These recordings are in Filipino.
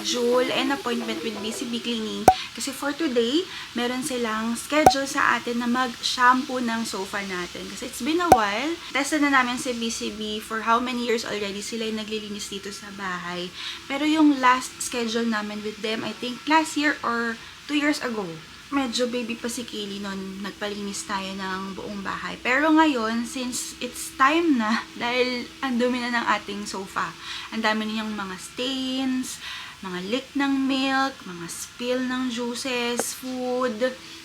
schedule an appointment with BCB Cleaning. Kasi for today, meron silang schedule sa atin na mag-shampoo ng sofa natin. Kasi it's been a while. Tested na namin si BCB for how many years already sila yung naglilinis dito sa bahay. Pero yung last schedule namin with them, I think last year or 2 years ago. Medyo baby pa si Kaylee noon, nagpalinis tayo ng buong bahay. Pero ngayon, since it's time na, dahil ang dumi na ng ating sofa, ang dami niyang mga stains, mga leak ng milk, mga spill ng juices, food,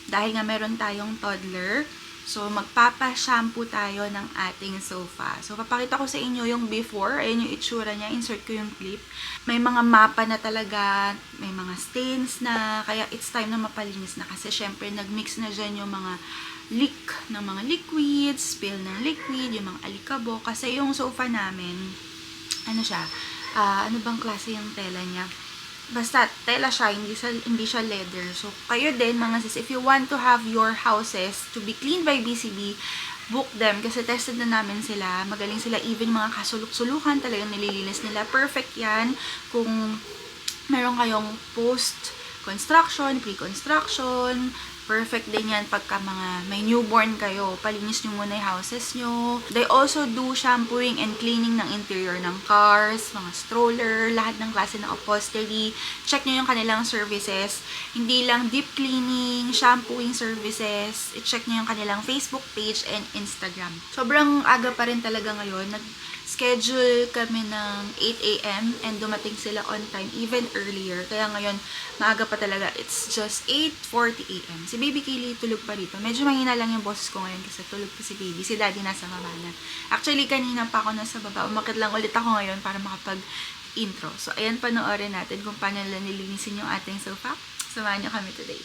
dahil nga meron tayong toddler. So, magpapa-shampoo tayo ng ating sofa. So, papakita ko sa inyo yung before. Ayan yung itsura niya. Insert ko yung clip. May mga mapa na talaga. May mga stains na. Kaya, it's time na mapalinis na. Kasi, syempre, nagmix na dyan yung mga leak ng mga liquids, spill ng liquid, yung mga alikabok. Kasi, yung sofa namin, ano siya? Ano bang klase yung tela niya? Basta, tela siya, hindi siya leather. So, kayo din, mga sis, if you want to have your houses to be cleaned by BCB, book them. Kasi tested na namin sila. Magaling sila. Even mga kasuluk-sulukan, talagang nililinis nila. Perfect yan kung meron kayong post-construction, pre-construction. Perfect din yan pagka mga may newborn kayo. Palinis nyo muna yung houses nyo. They also do shampooing and cleaning ng interior ng cars, mga stroller, lahat ng klase ng upholstery. Check nyo yung kanilang services. Hindi lang deep cleaning, shampooing services. I-check nyo yung kanilang Facebook page and Instagram. Sobrang aga pa rin talaga ngayon. Schedule kami ng 8 AM and dumating sila on time, even earlier. Kaya ngayon, maaga pa talaga. It's just 8:40 AM. Si Baby Kaylee tulog pa rito. Medyo mahina lang yung boses ko ngayon kasi tulog pa si Baby. Si Daddy nasa baba na. Actually, kanina pa ako nasa baba. Umakit lang ulit ako ngayon para makapag-intro. So, ayan, panoorin natin kung paano nila nilinisin yung ating sofa. Samahan niyo kami today.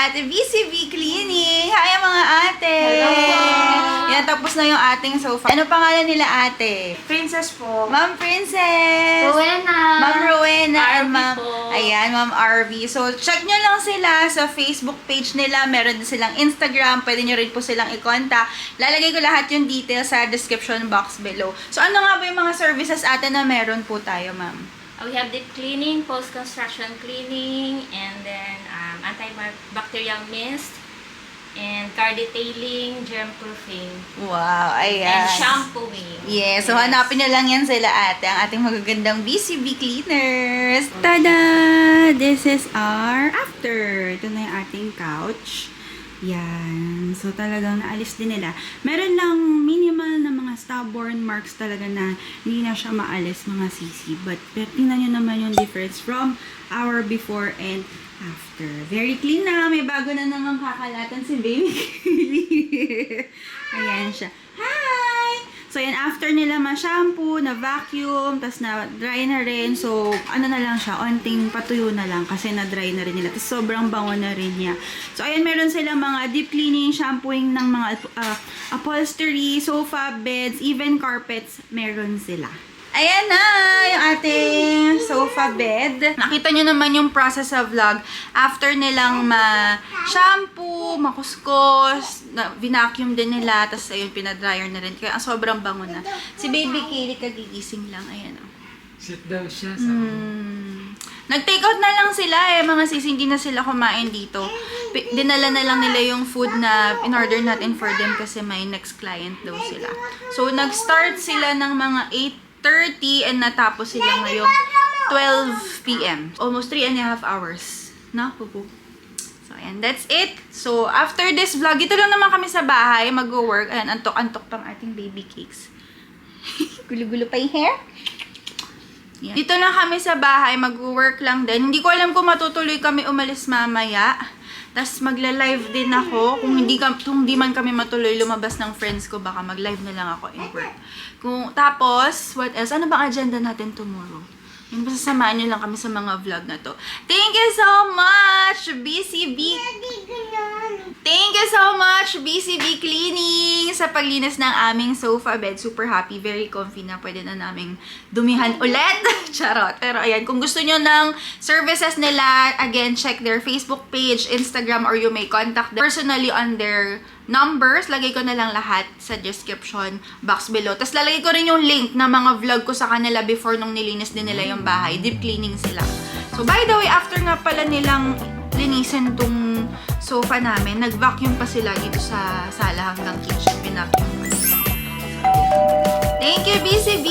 Ate BCB Cleaning. Hi mga ate. Hello po. Yan, tapos na yung ating sofa. Ano pangalan nila ate? Princess po. Ma'am Princess! Rowena. Ma'am Rowena and RV Ma'am... po. Ayan, Ma'am RV. So, check nyo lang sila sa Facebook page nila. Meron din silang Instagram. Pwede nyo rin po silang i-contact. Lalagay ko lahat yung details sa description box below. So, ano nga ba yung mga services ate na meron po tayo, ma'am? We have deep cleaning, post-construction cleaning, and then antibacterial mist, and car detailing, germ-proofing, Wow, ayan. and shampooing. Yes, so hanapin nyo lang yan sila ate, ang ating magagandang BCB cleaners. Tada! This is our after. Ito na yung ating couch. Yan. So, talagang naalis din nila. Meron lang minimal na mga stubborn marks talaga na hindi na siya maalis mga sisi. But, tingnan nyo naman yung difference from our before and after. Very clean na. May bago na naman kakalatan si baby. Ayan siya. Hi! So, yan, after nila ma-shampoo, na-vacuum, tas na-dry na rin. So, ano na lang siya, onting patuyo na lang kasi na-dry na rin nila. Tas sobrang bango na rin niya. So, ayan, meron silang mga deep cleaning, shampooing ng mga upholstery, sofa, beds, even carpets, meron sila. Ayan na, yung ating sofa bed. Nakita nyo naman yung process sa vlog. After nilang ma-shampoo, makuskos, vinacuum din nila, tapos ayun, pinadryer na rin. Kaya sobrang bango na. Si Baby Kaylee kagigising lang. Ayan o. Sit daw siya sa... Nag-take out na lang sila mga sis, hindi na sila kumain dito. Dinala na lang nila yung food na in-order natin for them kasi may next client daw sila. So, nag-start sila ng mga 8:30 and natapos sila ngayong 12 p.m. Almost 3.5 hours. No, pupo. So, ayan. That's it. So, after this vlog, ito lang naman kami sa bahay. Mag-work. Ayan, antok-antok pang ating baby cakes. Gulo-gulo pa yung hair. Yan. Dito lang kami sa bahay. Mag-work lang din. Hindi ko alam kung matutuloy kami umalis mamaya. Tapos magla-live din ako. Kung hindi man kami matuloy lumabas ng friends ko, baka mag-live na lang ako in work. Tapos, what else? Ano bang agenda natin tomorrow? Yun, basta samahan nyo lang kami sa mga vlog na to. Thank you so much, BCB! Thank you so much, BCB Cleaning, sa paglinis ng aming sofa bed. Super happy, very comfy na. Pwede na naming dumihan ulit. Charot. Pero ayan, kung gusto nyo ng services nila, again, check their Facebook page, Instagram, or you may contact them personally on their numbers. Lagay ko na lang lahat sa description box below. Tapos lalagay ko rin yung link na mga vlog ko sa kanila before nung nilinis din nila yung bahay. Deep cleaning sila. So, by the way, after nga pala nilang linisin tong sofa namin, nag-vacuum pa sila dito sa sala hanggang kitchen. Pinacuum pa nila. Thank you, BCB!